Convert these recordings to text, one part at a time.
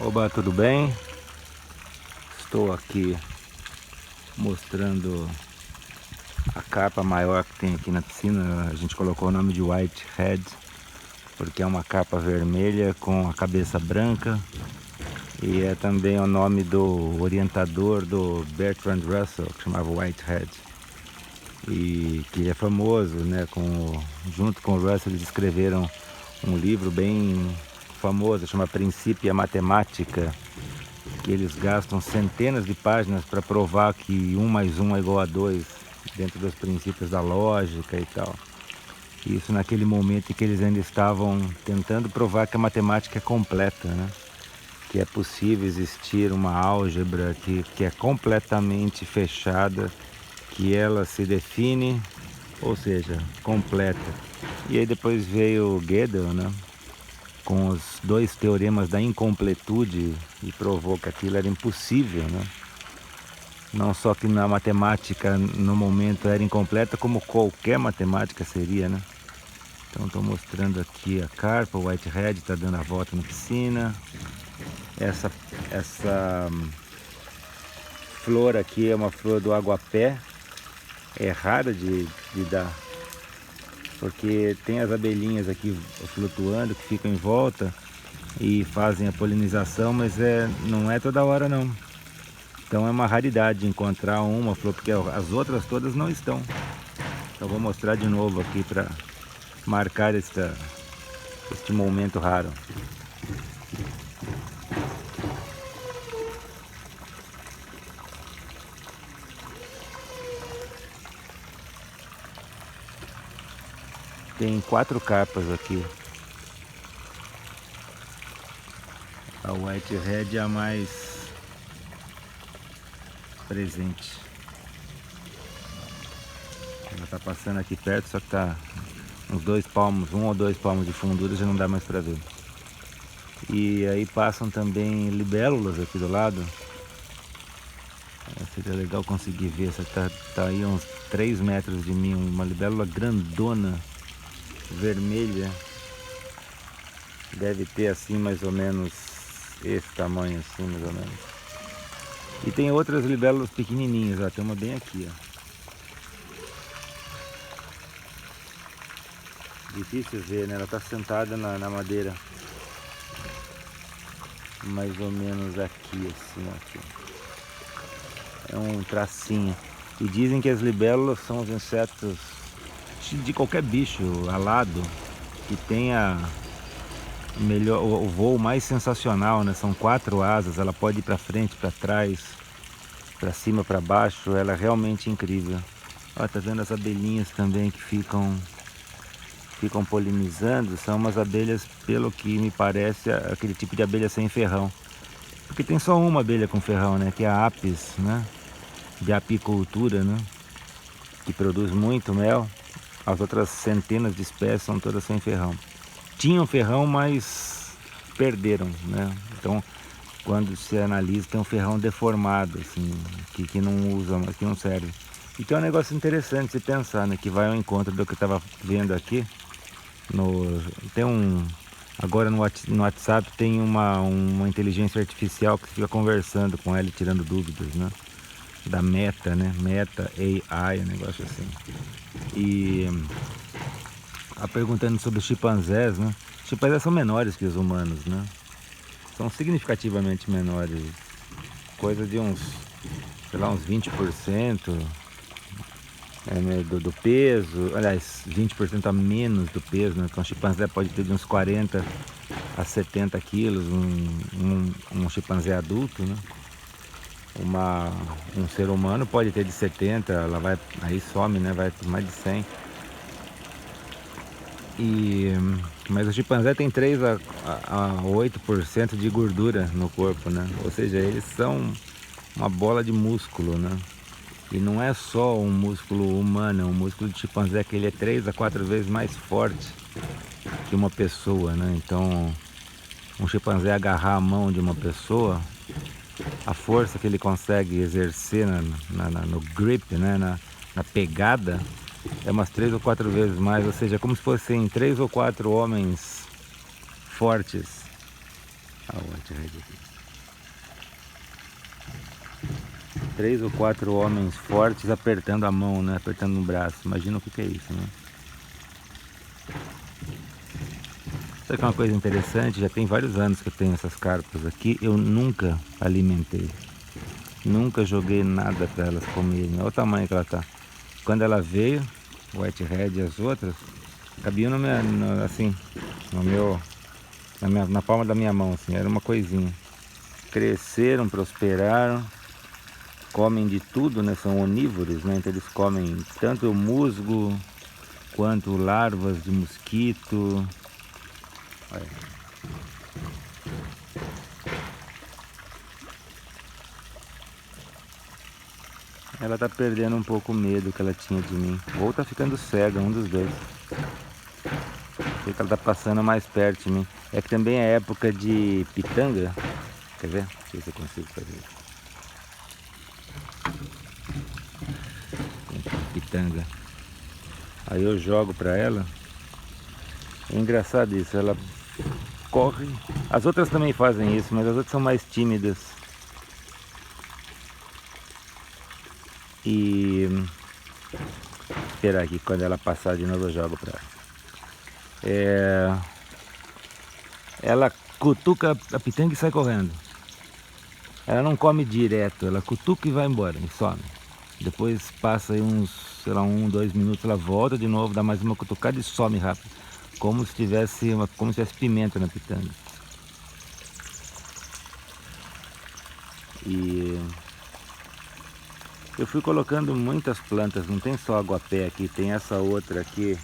Oba, tudo bem? Estou aqui mostrando a carpa maior que tem aqui na piscina. A gente colocou o nome de Whitehead porque é uma carpa vermelha com a cabeça branca e é também o nome do orientador do Bertrand Russell, que chamava Whitehead, e que é famoso, né? Junto com o Russell eles escreveram um livro bem famoso, chama Princípio a Matemática, que eles gastam centenas de páginas para provar que 1 mais 1 é igual a 2 dentro dos princípios da lógica e tal. Isso naquele momento em que eles ainda estavam tentando provar que a matemática é completa, né? Que é possível existir uma álgebra que é completamente fechada, que ela se define, ou seja, completa. E aí depois veio Gödel, né? Com os 2 teoremas da incompletude e provou que aquilo era impossível, né? Não só que na matemática no momento era incompleta, como qualquer matemática seria, né? Então estou mostrando aqui a carpa, o Whitehead está dando a volta na piscina. Essa flor aqui é uma flor do aguapé, é rara de dar, porque tem as abelhinhas aqui flutuando que ficam em volta e fazem a polinização, mas não é toda hora não. Então é uma raridade encontrar uma flor, porque as outras todas não estão. Então vou mostrar de novo aqui para marcar este momento raro. Tem 4 carpas aqui. A Whitehead é a mais presente. Ela está passando aqui perto, só que está uns 2 palmos, 1 ou 2 palmos de fundura, já não dá mais para ver. E aí passam também libélulas aqui do lado. Seria legal conseguir ver. Essa tá aí a uns 3 metros de mim, uma libélula grandona, vermelha. Deve ter assim mais ou menos esse tamanho assim, mais ou menos. E tem outras libélulas pequenininhas, ó, tem uma bem aqui, ó. Difícil ver, né? Ela tá sentada na madeira. Mais ou menos aqui, assim, aqui. É um tracinho. E dizem que as libélulas são os insetos de qualquer bicho alado que tenha o voo mais sensacional, né? São 4 asas, ela pode ir para frente, para trás, para cima, para baixo. Ela é realmente incrível. Ó, tá vendo as abelhinhas também que ficam polinizando? São umas abelhas, pelo que me parece, aquele tipo de abelha sem ferrão, porque tem só uma abelha com ferrão, né? Que é a apis, né? De apicultura, né? Que produz muito mel. As outras centenas de espécies são todas sem ferrão. Tinham ferrão, mas perderam, né? Então, quando se analisa, tem um ferrão deformado, assim, que não usa, mas que não serve. Então é um negócio interessante se pensar, né? Que vai ao encontro do que eu estava vendo aqui. Agora no WhatsApp tem uma inteligência artificial que fica conversando com ela e tirando dúvidas, né? Da Meta, né? Meta AI, um negócio assim. E perguntando sobre os chimpanzés, né? Os chimpanzés são menores que os humanos, né? São significativamente menores. Coisa de uns, sei lá, uns 20% do peso. Aliás, 20% a menos do peso, né? Então um chimpanzé pode ter de uns 40 a 70 quilos, um chimpanzé adulto, né? Um ser humano pode ter de 70, ela vai, aí some, né? Vai por mais de 100. Mas o chimpanzé tem 3 a 8% de gordura no corpo, né? Ou seja, eles são uma bola de músculo, né? E não é só um músculo humano, é um músculo de chimpanzé que ele é 3 a 4 vezes mais forte que uma pessoa, né? Então, um chimpanzé agarrar a mão de uma pessoa, a força que ele consegue exercer no grip, né? Na pegada, é umas 3 ou 4 vezes mais, ou seja, como se fossem 3 ou 4 homens fortes. Ah, o Whitehead aqui. 3 ou 4 homens fortes apertando a mão, né? Apertando o braço. Imagina o que é isso, né? Sabe que é uma coisa interessante? Já tem vários anos que eu tenho essas carpas aqui. Eu nunca alimentei. Nunca joguei nada para elas comerem. Olha o tamanho que ela tá. Quando ela veio, Whitehead e as outras, cabiam assim, na palma da minha mão, assim, era uma coisinha. Cresceram, prosperaram, comem de tudo, né? São onívoros, né? Então eles comem tanto musgo quanto larvas de mosquito. Olha. Ela tá perdendo um pouco o medo que ela tinha de mim. Ou tá ficando cega, um dos dois. Sei que ela tá passando mais perto de mim. É que também é época de pitanga. Quer ver? Deixa eu ver se eu consigo fazer. Pitanga. Aí eu jogo pra ela. É engraçado isso, ela corre. As outras também fazem isso, mas as outras são mais tímidas. E esperar aqui, quando ela passar de novo eu jogo pra ela. Ela cutuca a pitanga e sai correndo. Ela não come direto, ela cutuca e vai embora, e some. Depois passa aí uns, sei lá, 1, 2 minutos, ela volta de novo, dá mais uma cutucada e some rápido. Como se tivesse pimenta na pitanga. E eu fui colocando muitas plantas, não tem só aguapé aqui, tem essa outra aqui,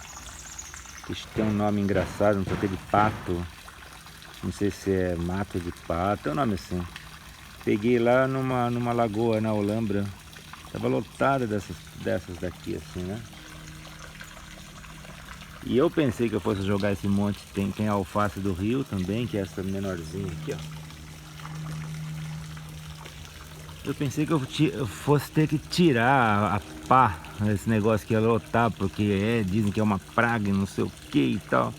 que tem um nome engraçado, não sei o que, de pato. Não sei se é mato de pato, é um nome assim. Peguei lá numa lagoa na Olambra. Tava lotada dessas daqui, assim, né? E eu pensei que eu fosse jogar esse monte. Tem a alface do rio também, que é essa menorzinha aqui, ó. Eu pensei que eu fosse ter que tirar a pá, esse negócio que ia lotar, porque dizem que é uma praga e não sei o que e tal.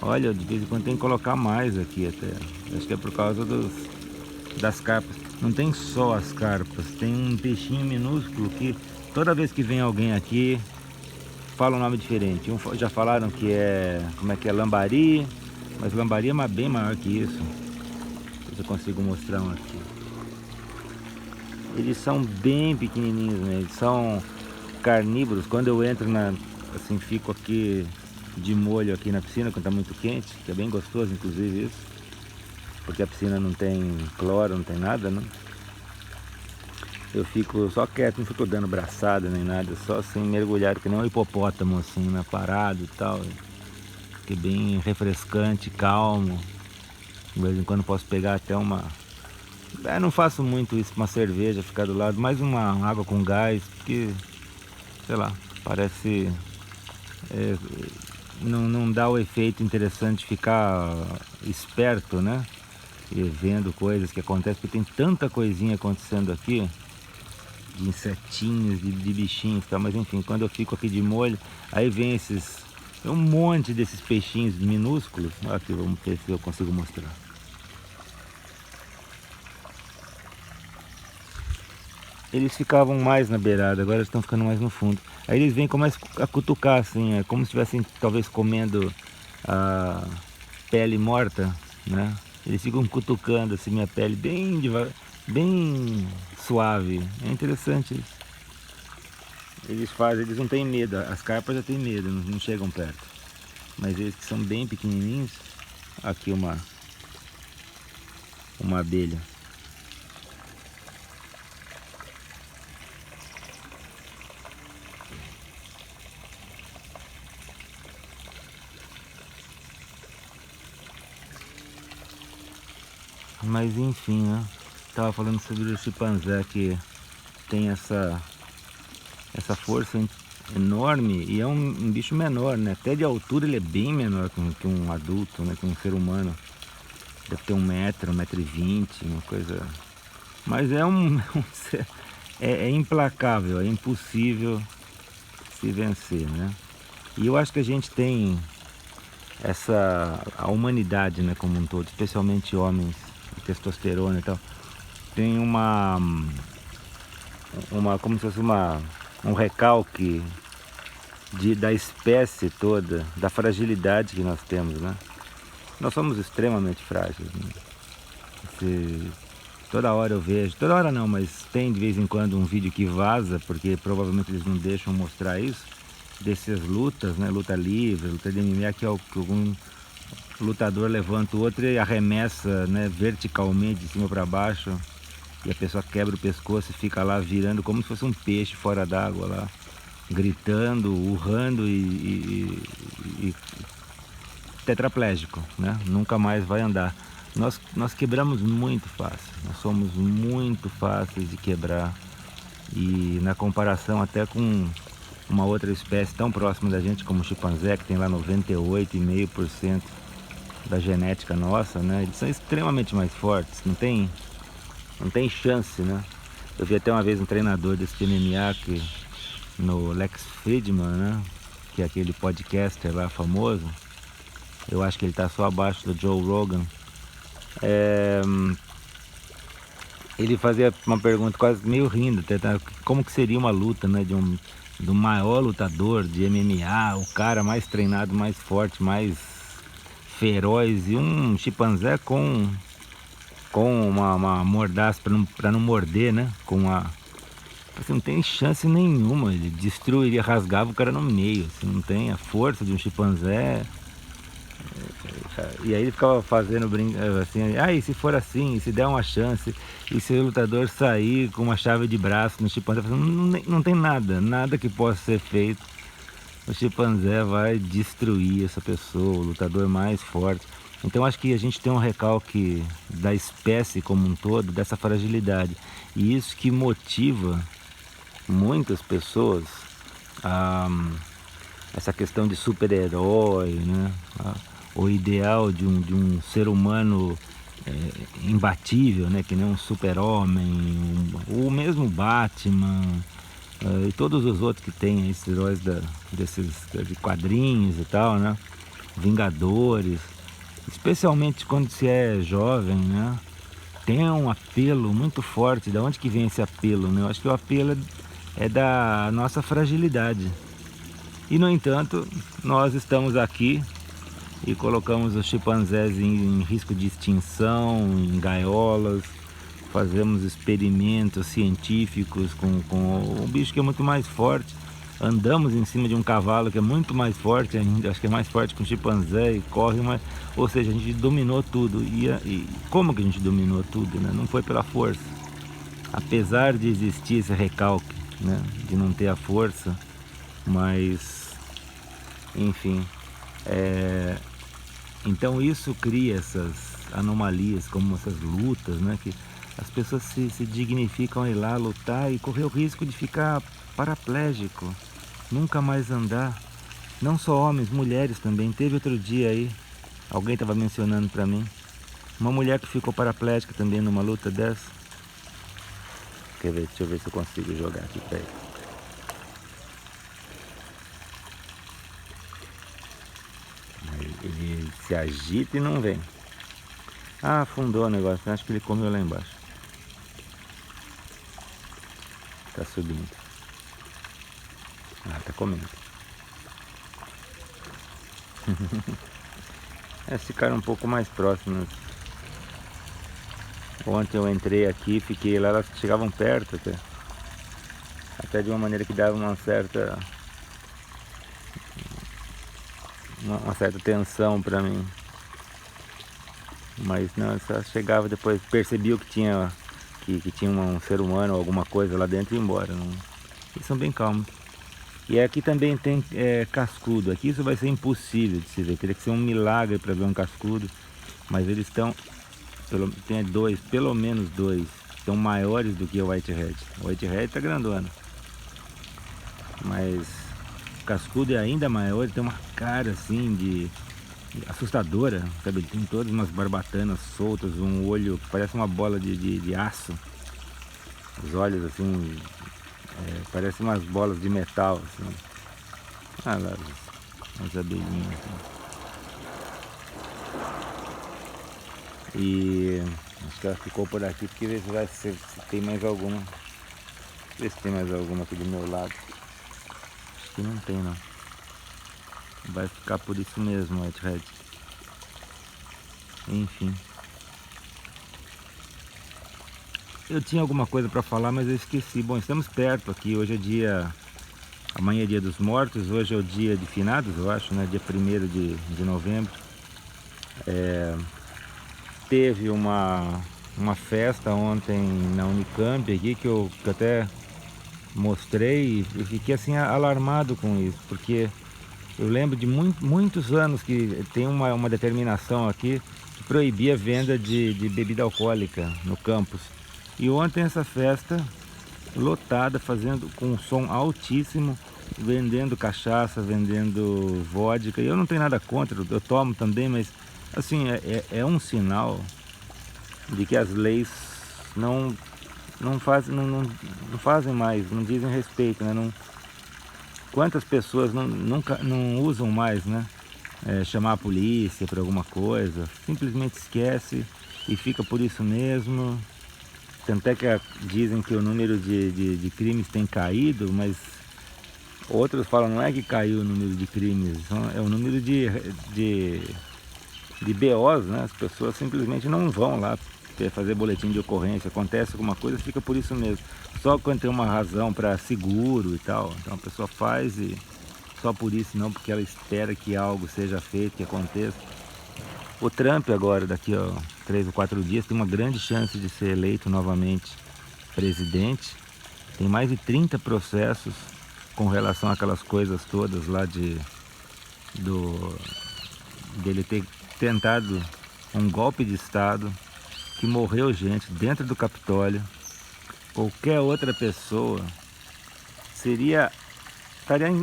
Olha, de vez em quando tem que colocar mais aqui até. Acho que é por causa das carpas. Não tem só as carpas, tem um peixinho minúsculo que toda vez que vem alguém aqui fala um nome diferente. Já falaram que é, como é que é, lambari, mas lambari é bem maior que isso. Se eu consigo mostrar um aqui. Eles são bem pequenininhos, né? Eles são carnívoros. Quando eu entro assim, fico aqui de molho aqui na piscina quando tá muito quente, que é bem gostoso inclusive isso, porque a piscina não tem cloro, não tem nada, né? Eu fico só quieto, não fico dando braçada nem nada, só assim mergulhado que nem um hipopótamo assim, né? Parado e tal, que é bem refrescante, calmo. De vez em quando posso pegar até não faço muito isso, uma cerveja, ficar do lado, mais uma água com gás, porque, sei lá, parece... não dá o efeito interessante de ficar esperto, né? E vendo coisas que acontecem, porque tem tanta coisinha acontecendo aqui, de insetinhos, de bichinhos e tal, mas enfim, quando eu fico aqui de molho, aí vem um monte desses peixinhos minúsculos. Aqui, vamos ver se eu consigo mostrar. Eles ficavam mais na beirada, agora eles estão ficando mais no fundo. Aí eles vêm começam a cutucar assim, é como se estivessem talvez comendo a pele morta, né? Eles ficam cutucando assim minha pele bem devagar, bem suave. É interessante isso. Eles não têm medo, as carpas já têm medo, não chegam perto. Mas eles que são bem pequenininhos, aqui uma abelha. Mas enfim, né? Tava falando sobre o chimpanzé que tem essa força enorme e é um bicho menor, né? Até de altura ele é bem menor que um adulto, né? Que um ser humano. Deve ter 1 metro, 1,20 m, uma coisa... Mas é é implacável, é impossível se vencer, né? E eu acho que a gente tem a humanidade, né, como um todo, especialmente homens, testosterona e tal, tem como se fosse um recalque da espécie toda, da fragilidade que nós temos, né? Nós somos extremamente frágeis, né? Toda hora eu vejo, toda hora não, mas tem de vez em quando um vídeo que vaza, porque provavelmente eles não deixam mostrar isso, dessas lutas, né? Luta livre, luta de MMA, que algum lutador levanta o outro e arremessa, né, verticalmente de cima para baixo, e a pessoa quebra o pescoço e fica lá virando como se fosse um peixe fora d'água lá, gritando, urrando e tetraplégico, né? Nunca mais vai andar. Nós quebramos muito fácil, nós somos muito fáceis de quebrar, e na comparação até com uma outra espécie tão próxima da gente como o chimpanzé, que tem lá 98,5% da genética nossa, né? Eles são extremamente mais fortes, não tem chance, né? Eu vi até uma vez um treinador desse MMA no Lex Fridman, né? Que é aquele podcaster lá famoso. Eu acho que ele está só abaixo do Joe Rogan. Ele fazia uma pergunta quase meio rindo, como que seria uma luta, né, do maior lutador de MMA, o cara mais treinado, mais forte, mais feroz, e um chimpanzé com uma mordaça para não morder, né? Assim, não tem chance nenhuma, ele destruiria, rasgava o cara no meio, assim, não tem a força de um chimpanzé. E aí ele ficava fazendo assim, e se for assim, e se der uma chance, e se o lutador sair com uma chave de braço no chimpanzé, não tem nada que possa ser feito. O chimpanzé vai destruir essa pessoa, o lutador mais forte. Então acho que a gente tem um recalque da espécie como um todo, dessa fragilidade. E isso que motiva muitas pessoas a essa questão de super-herói, né? O ideal de um ser humano imbatível, né? Que nem um super-homem, o mesmo Batman, e todos os outros que tem esses heróis desses de quadrinhos e tal, né? Vingadores, especialmente quando se é jovem, né? Tem um apelo muito forte. Da onde que vem esse apelo, né? Eu acho que o apelo é da nossa fragilidade. E no entanto, nós estamos aqui e colocamos os chimpanzés em risco de extinção, em gaiolas, fazemos experimentos científicos com um bicho que é muito mais forte. Andamos em cima de um cavalo que é muito mais forte ainda, acho que é mais forte que um chimpanzé, e corre mais. Ou seja, a gente dominou tudo. E como que a gente dominou tudo, né? Não foi pela força. Apesar de existir esse recalque, né? De não ter a força, mas enfim, então isso cria essas anomalias, como essas lutas, né? Que as pessoas se dignificam a ir lá lutar e correr o risco de ficar paraplégico, nunca mais andar. Não só homens, mulheres também. Teve outro dia aí, alguém estava mencionando para mim, uma mulher que ficou paraplégica também numa luta dessa. Quer ver? Deixa eu ver se eu consigo jogar aqui pra ele. Ele se agita e não vem. Ah, afundou o negócio. Acho que ele comeu lá embaixo. Tá subindo. Ah, tá comendo. Ficaram um pouco mais próximas. Ontem eu entrei aqui, fiquei lá, elas chegavam perto até. Até de uma maneira que dava uma certa tensão pra mim. Mas não, só chegava depois, percebiam que tinha um ser humano ou alguma coisa lá dentro e ia embora. Não. Eles são bem calmos. E aqui também tem cascudo. Aqui isso vai ser impossível de se ver. Teria que ser um milagre para ver um cascudo. Mas eles estão, tem dois, pelo menos dois, estão maiores do que o whitehead. O whitehead está grandona. Mas o cascudo é ainda maior, ele tem uma cara assim assustadora, sabe? Ele tem todas umas barbatanas soltas, um olho que parece uma bola de aço. Os olhos assim, parecem umas bolas de metal, assim. Ah lá, umas abelhinhas assim. E acho que ela ficou por aqui, porque ver se tem mais alguma. ver se tem mais alguma aqui do meu lado. Acho que não tem, não. Vai ficar por isso mesmo, Whitehead. Enfim. Eu tinha alguma coisa para falar, mas eu esqueci. Bom, estamos perto aqui. Hoje é dia... Amanhã é dia dos mortos. Hoje é o dia de finados, eu acho, né? Dia 1º de novembro. Teve uma festa ontem na Unicamp aqui que eu até mostrei e fiquei assim alarmado com isso, porque eu lembro de muitos anos que tem uma determinação aqui de proibir a venda de bebida alcoólica no campus. E ontem essa festa lotada, fazendo com um som altíssimo, vendendo cachaça, vendendo vodka. E eu não tenho nada contra, eu tomo também, mas assim, é um sinal de que as leis não fazem mais, não dizem respeito, né? Quantas pessoas nunca não usam mais, né? Chamar a polícia para alguma coisa, simplesmente esquece e fica por isso mesmo. Tanto é que dizem que o número de crimes tem caído, mas outros falam não é que caiu o número de crimes, é o número de BOs, né? As pessoas simplesmente não vão lá fazer boletim de ocorrência, acontece alguma coisa, fica por isso mesmo. Só quando tem uma razão para seguro e tal, então a pessoa faz e só por isso, não porque ela espera que algo seja feito, que aconteça. O Trump agora, daqui a 3 ou 4 dias, tem uma grande chance de ser eleito novamente presidente. Tem mais de 30 processos com relação àquelas coisas todas lá dele ter tentado um golpe de Estado, que morreu gente dentro do Capitólio. Qualquer outra pessoa estaria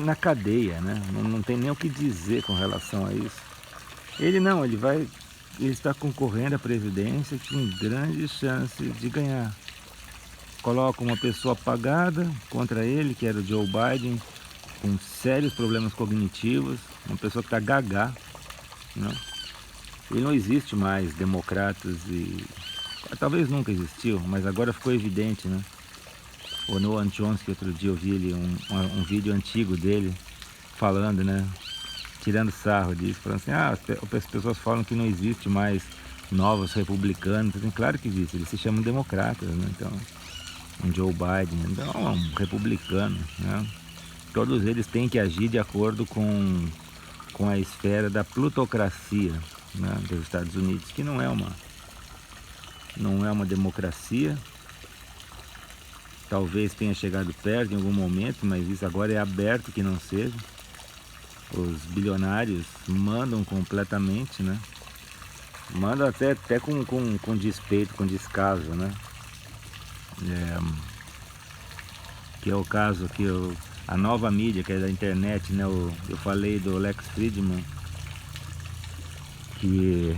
na cadeia, né? Não tem nem o que dizer com relação a isso. Ele não, ele está concorrendo à presidência com grande chance de ganhar. Coloca uma pessoa apagada contra ele, que era o Joe Biden, com sérios problemas cognitivos, uma pessoa que está gaga, né? E não existe mais democratas e... Talvez nunca existiu, mas agora ficou evidente, né? O Noam Chomsky, outro dia eu vi ele, um vídeo antigo dele, falando, né? Tirando sarro disso, falando assim, as pessoas falam que não existe mais novos republicanos. Assim, claro que existe, eles se chamam democratas, né? Então, um Joe Biden, então um republicano, né? Todos eles têm que agir de acordo com a esfera da plutocracia, né, dos Estados Unidos, que não é uma democracia. Talvez tenha chegado perto em algum momento, mas isso agora é aberto que não seja. Os bilionários mandam completamente, né? Mandam até com despeito, com descaso, né? Que é o caso que a nova mídia, que é da internet, né? Eu falei do Lex Fridman, que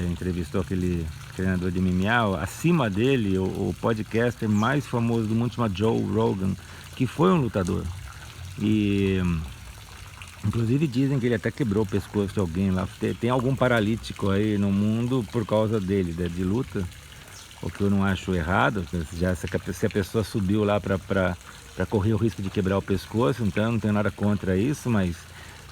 entrevistou aquele treinador de MMA. Acima dele, o podcaster mais famoso do mundo chama Joe Rogan, que foi um lutador. E inclusive dizem que ele até quebrou o pescoço de alguém lá. Tem algum paralítico aí no mundo por causa dele, de luta. O que eu não acho errado, já se a pessoa subiu lá para correr o risco de quebrar o pescoço, então não tenho nada contra isso, mas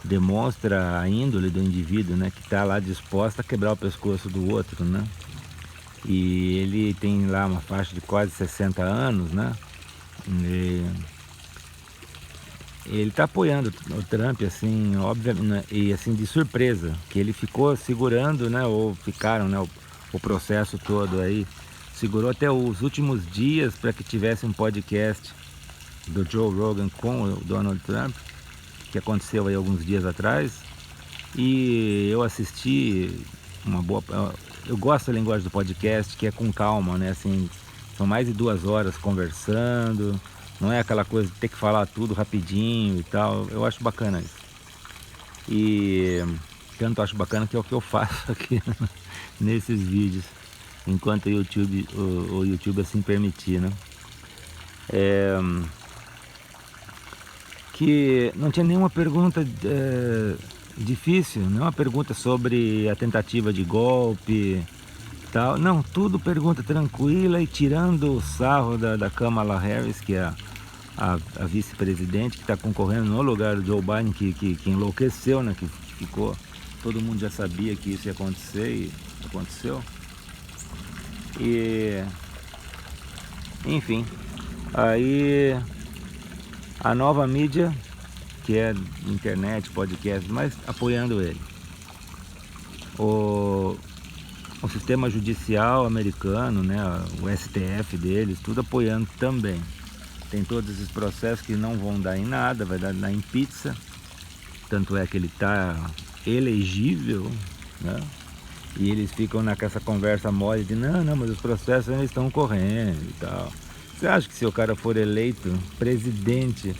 demonstra a índole do indivíduo, né, que está lá disposta a quebrar o pescoço do outro, né? E ele tem lá uma faixa de quase 60 anos, né? E ele está apoiando o Trump, assim, obviamente, né? E assim, de surpresa, que ele ficou segurando, né, ou ficaram, né, o processo todo aí, segurou até os últimos dias para que tivesse um podcast do Joe Rogan com o Donald Trump, que aconteceu aí alguns dias atrás, e eu assisti eu gosto da linguagem do podcast, que é com calma, né, assim, são mais de 2 horas conversando, não é aquela coisa de ter que falar tudo rapidinho e tal. Eu acho bacana isso, e tanto acho bacana que é o que eu faço aqui nesses vídeos, enquanto o YouTube assim permitir, né? Que não tinha nenhuma pergunta difícil, nenhuma pergunta sobre a tentativa de golpe, tal. Não, tudo pergunta tranquila e tirando o sarro da Kamala Harris, que é a vice-presidente, que está concorrendo no lugar do Joe Biden, que enlouqueceu, né? Que ficou... Todo mundo já sabia que isso ia acontecer e aconteceu. E... Enfim, aí a nova mídia, que é internet, podcast, mas apoiando ele. O sistema judicial americano, né, o STF deles, tudo apoiando também. Tem todos esses processos que não vão dar em nada, vai dar em pizza. Tanto é que ele está elegível, né? E eles ficam nessa conversa mole de não, mas os processos ainda estão correndo e tal. Você acha que se o cara for eleito presidente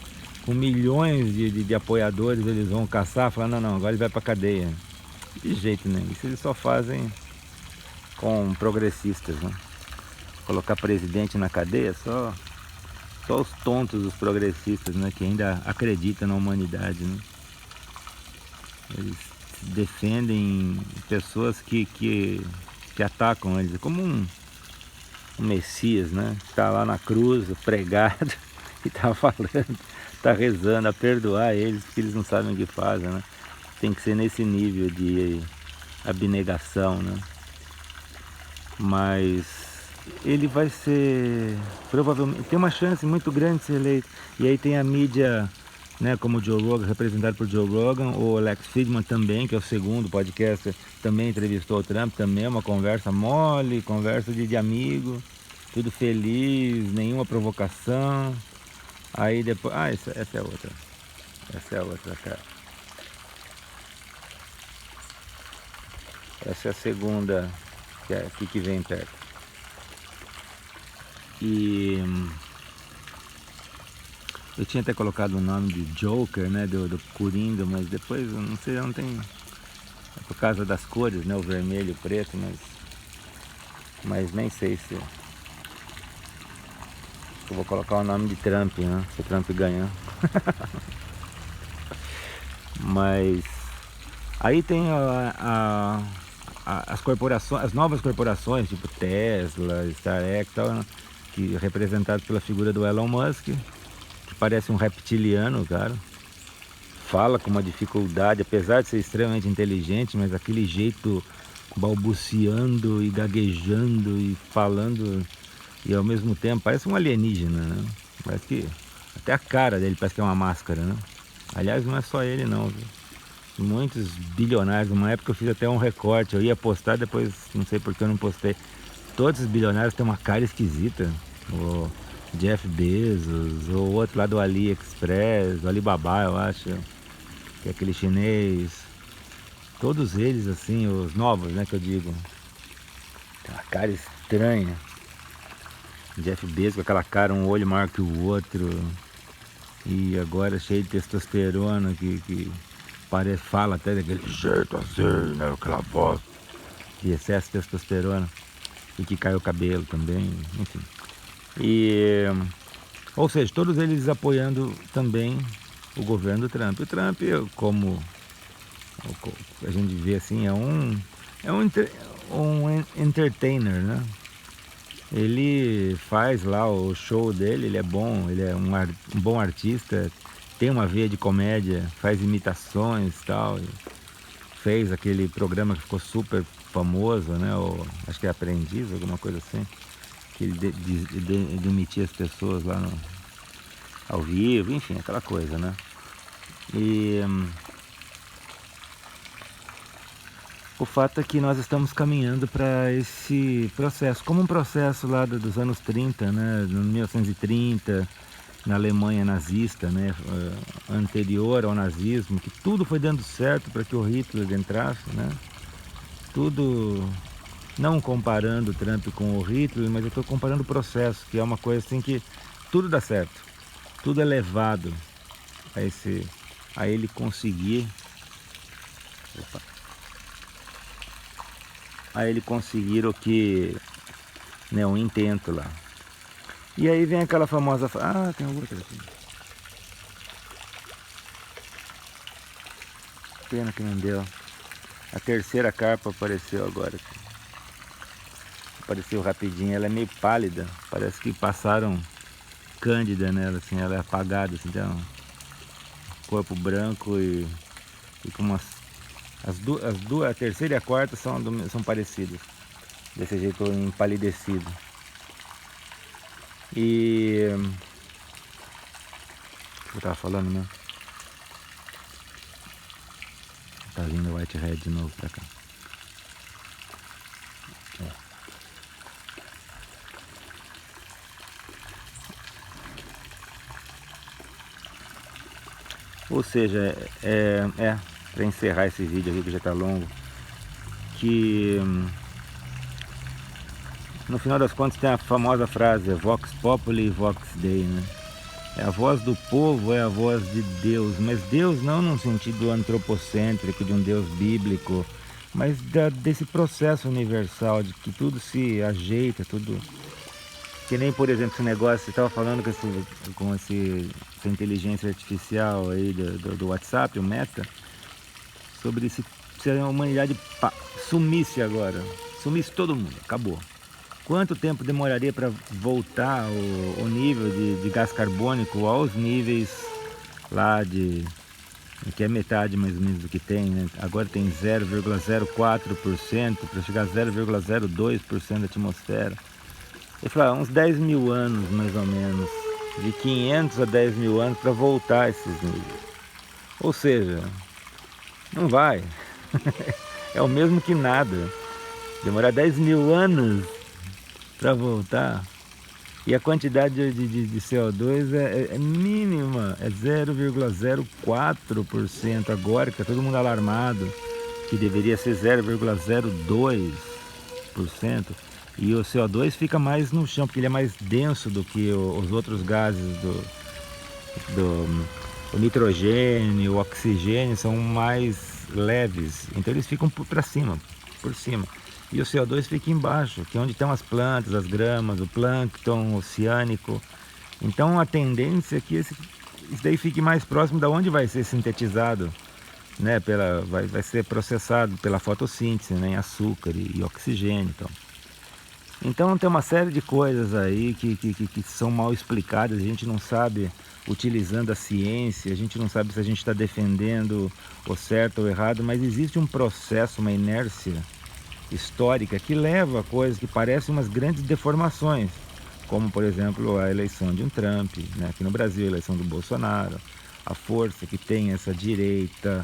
com milhões de apoiadores, eles vão caçar, falar, não, agora ele vai pra cadeia? De jeito nenhum. Isso eles só fazem com progressistas, né? Colocar presidente na cadeia, só os tontos, os progressistas, né? Que ainda acreditam na humanidade, né? Eles defendem pessoas que atacam eles, como um Messias, né? Que está lá na cruz, pregado, e está falando, está rezando a perdoar eles, porque eles não sabem o que fazem, né? Tem que ser nesse nível de abnegação, né? Mas ele vai ser, provavelmente, tem uma chance muito grande de ser eleito. E aí tem a mídia, né, como o Joe Rogan, representado por Joe Rogan, o Alex Friedman também, que é o segundo podcaster, também entrevistou o Trump, também é uma conversa mole, conversa de amigo, tudo feliz, nenhuma provocação. Aí depois, essa é outra, cara. Essa é a segunda, que é aqui que vem perto. E eu tinha até colocado o nome de Joker, né, do Coringa, mas depois, não sei, não tem... É por causa das cores, né, o vermelho e o preto, mas nem sei se eu vou colocar o nome de Trump, né, se o Trump ganhar. Mas aí tem as corporações, as novas corporações, tipo Tesla, StarX e tal, né, que é representado pela figura do Elon Musk, que parece um reptiliano, cara. Fala com uma dificuldade, apesar de ser extremamente inteligente, mas aquele jeito balbuciando e gaguejando e falando, e ao mesmo tempo parece um alienígena, né? Parece que até a cara dele parece que é uma máscara, né? Aliás, não é só ele não, viu? Muitos bilionários, numa época eu fiz até um recorte, eu ia postar, depois não sei porque eu não postei. Todos os bilionários têm uma cara esquisita. O Jeff Bezos, ou o outro lá do AliExpress, do Alibaba, eu acho, que é aquele chinês. Todos eles, assim, os novos, né, que eu digo, tem uma cara estranha. Jeff Bezos com aquela cara, um olho maior que o outro, e agora cheio de testosterona, que parece, fala até daquele jeito assim, né, aquela voz de excesso de testosterona, e que cai o cabelo também, enfim. E, ou seja, todos eles apoiando também o governo do Trump. O Trump, como a gente vê assim, é um entertainer, né? Ele faz lá o show dele, ele é bom, ele é um bom artista, tem uma veia de comédia, faz imitações e tal. E fez aquele programa que ficou super famoso, né? Acho que é Aprendiz, alguma coisa assim. Que ele demitia as pessoas lá ao vivo, enfim, aquela coisa, né? E o fato é que nós estamos caminhando para esse processo, como um processo lá dos anos 30, né? No 1930, na Alemanha nazista, né? Anterior ao nazismo, que tudo foi dando certo para que o Hitler entrasse, né? Tudo, não comparando o Trump com o Hitler, mas eu estou comparando o processo, que é uma coisa assim que tudo dá certo, tudo é levado a ele conseguir, o que, né, um intento lá. E aí vem aquela famosa, tem outra aqui. Pena que não deu. A terceira carpa apareceu agora aqui. apareceu rapidinho. Ela é meio pálida, parece que passaram cândida nela, assim, ela é apagada, assim, tem um corpo branco e com umas... As duas, a terceira e a quarta são parecidas, desse jeito empalidecido. E... o que eu tava falando mesmo? Tá vindo o Whitehead de novo pra cá. Ou seja, para encerrar esse vídeo aqui que já está longo, que no final das contas tem a famosa frase Vox Populi, Vox Dei, né? É a voz do povo, é a voz de Deus, mas Deus não num sentido antropocêntrico, de um Deus bíblico, mas desse processo universal, de que tudo se ajeita, tudo... Que nem, por exemplo, esse negócio, você estava falando com essa inteligência artificial aí do WhatsApp, o Meta, sobre se a humanidade sumisse agora, sumisse todo mundo, acabou. Quanto tempo demoraria para voltar o nível de gás carbônico aos níveis lá que é metade mais ou menos do que tem, né? Agora tem 0,04% para chegar a 0,02% da atmosfera. Eu falei, uns 10 mil anos mais ou menos, de 500 a 10 mil anos para voltar a esses níveis. Ou seja, não vai. É o mesmo que nada. Demorar 10 mil anos para voltar. E a quantidade de CO2 é mínima, é 0,04% agora, que está todo mundo alarmado, que deveria ser 0,02%. E o CO2 fica mais no chão, porque ele é mais denso do que os outros gases o nitrogênio, o oxigênio são mais leves, então eles ficam para cima, por cima. E o CO2 fica embaixo, que é onde estão as plantas, as gramas, o plâncton oceânico. Então a tendência é que isso daí fique mais próximo da onde vai ser sintetizado, né? Vai ser processado pela fotossíntese, né? Em açúcar e oxigênio. Então tem uma série de coisas aí que são mal explicadas, a gente não sabe, utilizando a ciência, a gente não sabe se a gente está defendendo o certo ou o errado, mas existe um processo, uma inércia histórica que leva a coisas que parecem umas grandes deformações, como por exemplo a eleição de um Trump, né? Aqui no Brasil a eleição do Bolsonaro, a força que tem essa direita,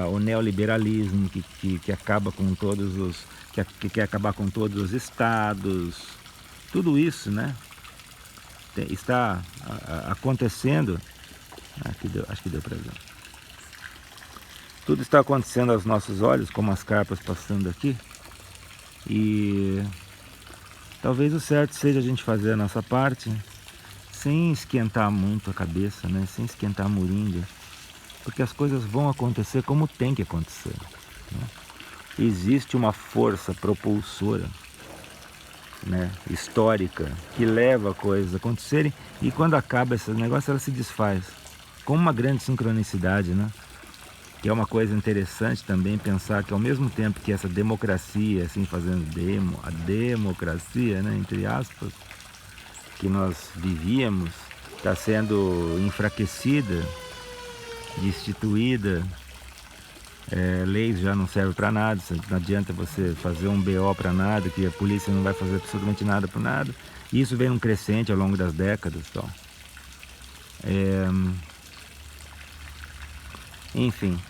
o neoliberalismo que acaba com todos os... que quer acabar com todos os estados, tudo isso, né, está acontecendo, acho que deu para ver, tudo está acontecendo aos nossos olhos, como as carpas passando aqui, e talvez o certo seja a gente fazer a nossa parte, sem esquentar muito a cabeça, né, sem esquentar a moringa, porque as coisas vão acontecer como tem que acontecer, né? Existe uma força propulsora, né, histórica, que leva coisas a acontecerem, e quando acaba esse negócio ela se desfaz com uma grande sincronicidade, né? Que é uma coisa interessante também pensar que ao mesmo tempo que essa democracia, assim fazendo a democracia, né, entre aspas, que nós vivíamos, está sendo enfraquecida, destituída. Leis já não servem para nada, não adianta você fazer um BO para nada, que a polícia não vai fazer absolutamente nada por nada. E isso vem num crescente ao longo das décadas. Enfim,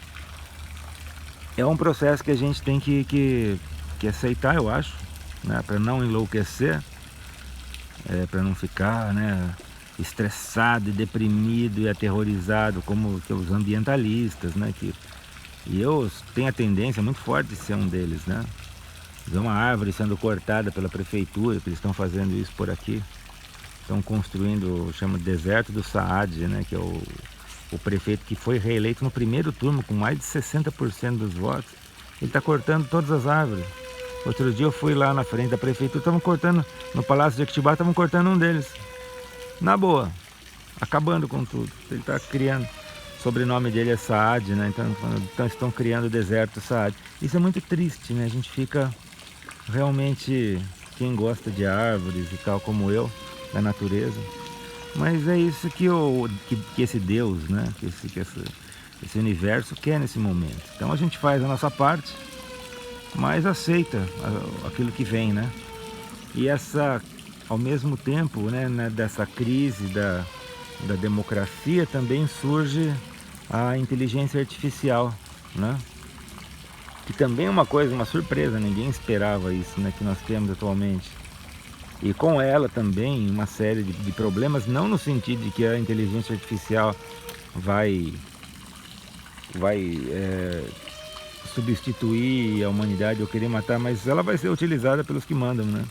é um processo que a gente tem que aceitar, eu acho, né, para não enlouquecer, para não ficar, né, estressado e deprimido e aterrorizado como que os ambientalistas, né, e eu tenho a tendência muito forte de ser um deles, né? Ver uma árvore sendo cortada pela prefeitura, que eles estão fazendo isso por aqui. Estão construindo, chama de Deserto do Saad, né? Que é o prefeito que foi reeleito no primeiro turno com mais de 60% dos votos. Ele está cortando todas as árvores. Outro dia eu fui lá na frente da prefeitura, estavam cortando, no Palácio de Jequitibá, estavam cortando um deles. Na boa, acabando com tudo. Ele está criando... O sobrenome dele é Saad, né? Então estão criando o deserto Saad. Isso é muito triste, né? A gente fica realmente quem gosta de árvores e tal como eu, da natureza. Mas é isso que esse Deus, né? Esse universo quer nesse momento. Então a gente faz a nossa parte, mas aceita aquilo que vem, né? E ao mesmo tempo, né, dessa crise da democracia, também surge a inteligência artificial, né? Que também é uma coisa, uma surpresa, ninguém esperava isso, né, que nós temos atualmente. E com ela também uma série de problemas, não no sentido de que a inteligência artificial vai substituir a humanidade ou querer matar, mas ela vai ser utilizada pelos que mandam, né?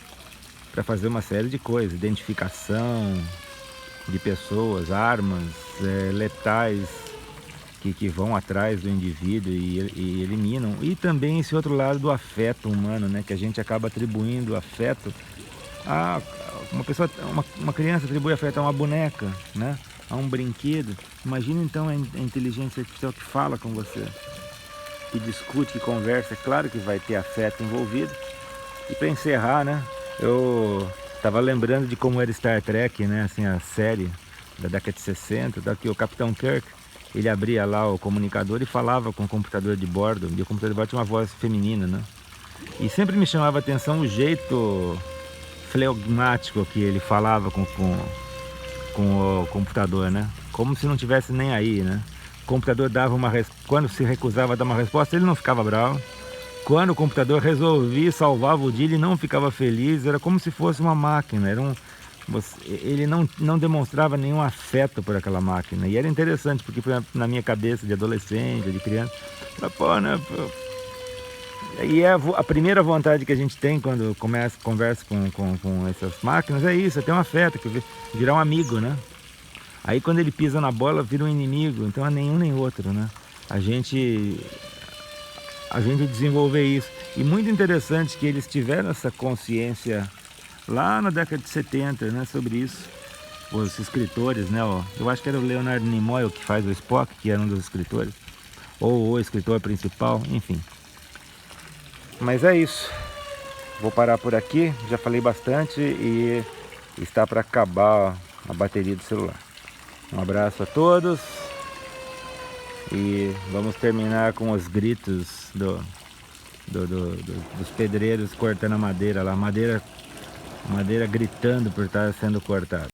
Para fazer uma série de coisas, identificação de pessoas, armas letais que vão atrás do indivíduo e eliminam. E também esse outro lado do afeto humano, né? Que a gente acaba atribuindo afeto a uma pessoa, uma criança atribui afeto a uma boneca, né? A um brinquedo. Imagina então a inteligência artificial que fala com você, que discute, que conversa. É claro que vai ter afeto envolvido. E para encerrar, né? Eu estava lembrando de como era Star Trek, né? Assim, a série da década de 60, que o Capitão Kirk, ele abria lá o comunicador e falava com o computador de bordo. E o computador de bordo tinha uma voz feminina, né? E sempre me chamava a atenção o jeito flegmático que ele falava com o computador, né? Como se não tivesse nem aí, né? O computador dava quando se recusava a dar uma resposta, ele não ficava bravo. Quando o computador resolvia salvar o dia, ele não ficava feliz. Era como se fosse uma máquina. Ele não demonstrava nenhum afeto por aquela máquina. E era interessante, porque na minha cabeça de adolescente, de criança, pô, né? E a primeira vontade que a gente tem quando conversa com essas máquinas é isso, é ter um afeto, virar um amigo, né? Aí quando ele pisa na bola, vira um inimigo, então é nenhum nem outro, né? A gente desenvolver isso. E muito interessante que eles tiveram essa consciência lá na década de 70, né, sobre isso. Os escritores, né? Eu acho que era o Leonard Nimoy que faz o Spock, que era um dos escritores. Ou o escritor principal, enfim. Mas é isso. Vou parar por aqui, já falei bastante e está para acabar a bateria do celular. Um abraço a todos e vamos terminar com os gritos dos pedreiros cortando a madeira lá, madeira gritando por estar sendo cortada.